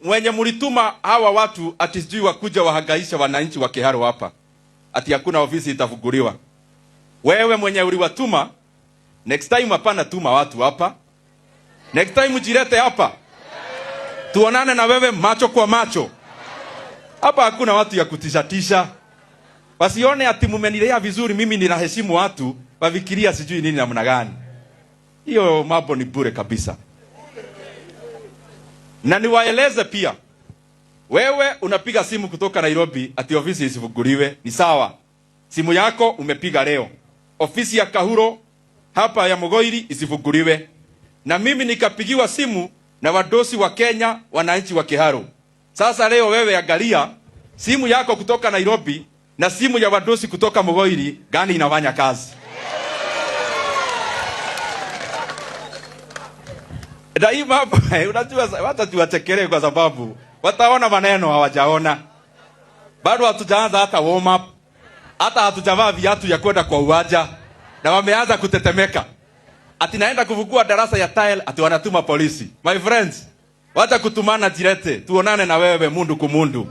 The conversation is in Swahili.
Mwenye mulituma hawa watu ati sijui wakuja wahangaisha wananchi wa Kiharu hapa, ati hakuna ofisi itafunguliwa. Wewe mwenye uliwatuma, next time hapana tuma watu hapa. Next time ujilete hapa, tuonane na wewe macho kwa macho. Hapa hakuna watu ya kutishatisha. Wasione ati mumenilea vizuri, mimi ninaheshimu watu, wafikiria sijui nini namna gani. Hiyo mambo ni bure kabisa. Na niwaeleze pia, wewe unapiga simu kutoka Nairobi ati ofisi isifunguliwe, ni sawa. Simu yako umepiga leo, ofisi ya Kahuro hapa ya Mugoiri isifunguliwe. Na mimi nikapigiwa simu na wadosi wa Kenya, wananchi wa Kiharu. Sasa leo wewe angalia, simu yako kutoka Nairobi na simu ya wadosi kutoka Mugoiri, gani inafanya kazi? Daima unajua hata tuwachekelee kwa sababu wataona maneno hawajaona. Bado hatujaanza hata warm up. Hata hatujavaa viatu ya kwenda kwa uwanja na wameanza kutetemeka. Ati naenda kufungua darasa ya tile ati wanatuma polisi. My friends, wacha kutumana jirete. Tuonane na wewe mundu kumundu.